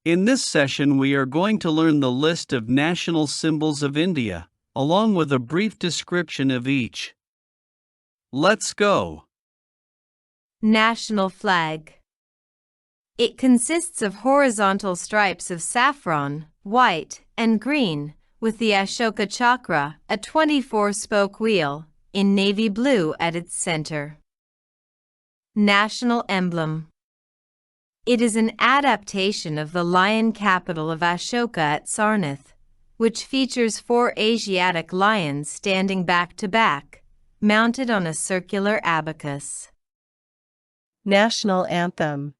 In this session we are going to learn the list of national symbols of India, along with a brief description of each. Let's go. National flag. It consists of horizontal stripes of saffron, white, and green, with the Ashoka chakra, a 24-spoke wheel, in navy blue at its center. National Emblem. It is an adaptation of the Lion Capital of Ashoka at Sarnath, which features 4 Asiatic lions standing back to back, mounted on a circular abacus. National Anthem.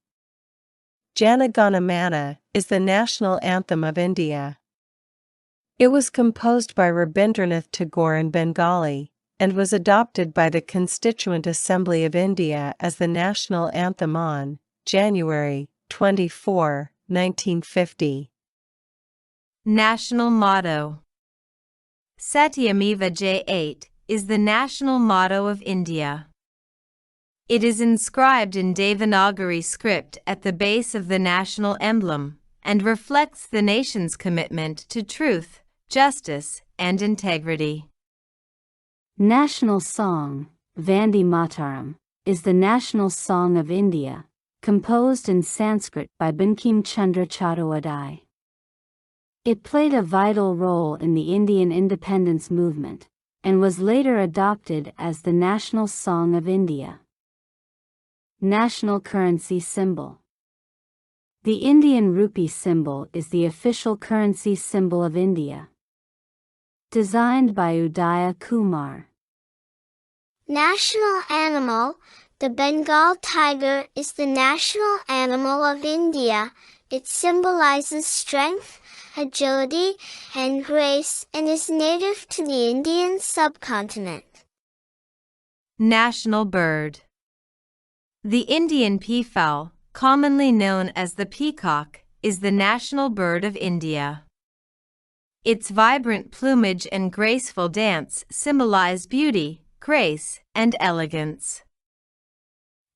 Jana Gana Mana is the national anthem of India. It was composed by Rabindranath Tagore in Bengali, and was adopted by the Constituent Assembly of India as the national anthem on January 24, 1950. National motto. Satyameva Jayate is the national motto of India. It is inscribed in Devanagari script at the base of the national emblem, and reflects the nation's commitment to truth, justice, and integrity. National song, Vande Mataram, is the national song of India, composed in Sanskrit by Bankim Chandra Chattopadhyay. It played a vital role in the Indian independence movement, and was later adopted as the national song of India. National currency symbol. The Indian rupee symbol is the official currency symbol of India. Designed by Udaya Kumar. National animal. The Bengal tiger is the national animal of India. It symbolizes strength, agility, and grace, and is native to the Indian subcontinent. National bird. The Indian peafowl, commonly known as the peacock, is the national bird of India. Its vibrant plumage and graceful dance symbolize beauty, grace, and elegance.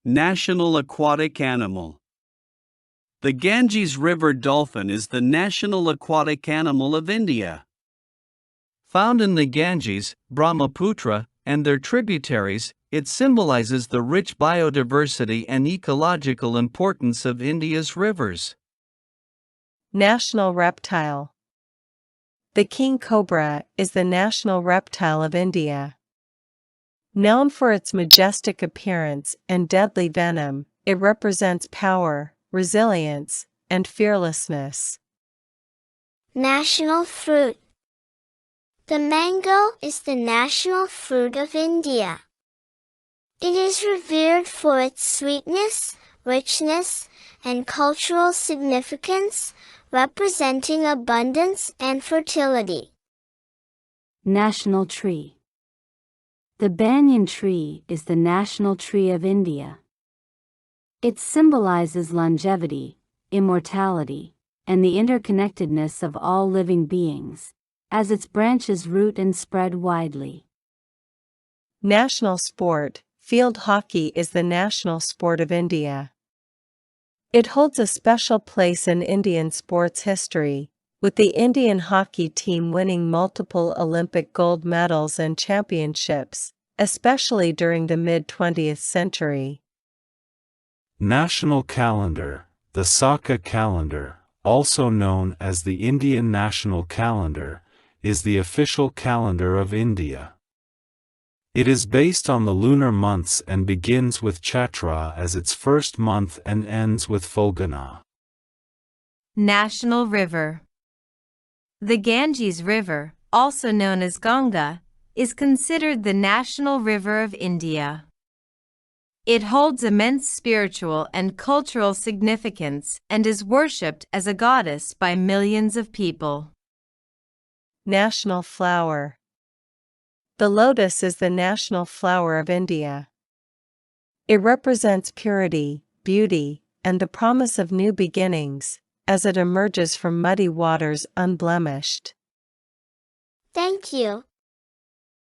National aquatic animal. The Ganges River dolphin is the national aquatic animal of India. Found in the Ganges, Brahmaputra, and their tributaries, it symbolizes the rich biodiversity and ecological importance of India's rivers. National reptile. The king cobra is the national reptile of India. Known for its majestic appearance and deadly venom, it represents power, resilience, and fearlessness. National fruit. The mango is the national fruit of India. It is revered for its sweetness, richness, and cultural significance, representing abundance and fertility. National tree. The banyan tree is the national tree of India. It symbolizes longevity, immortality, and the interconnectedness of all living beings, as its branches root and spread widely. National sport. Field hockey is the national sport of India. It holds a special place in Indian sports history, with the Indian hockey team winning multiple Olympic gold medals and championships, especially during the mid-20th century. National calendar. The Saka calendar, also known as the Indian National Calendar, is the official calendar of India. It is based on the lunar months and begins with Chaitra as its first month and ends with Phalguna. National river. The Ganges River, also known as Ganga, is considered the national river of India. It holds immense spiritual and cultural significance and is worshipped as a goddess by millions of people. National flower. The lotus is the national flower of India. It represents purity, beauty, and the promise of new beginnings, as it emerges from muddy waters unblemished. Thank you.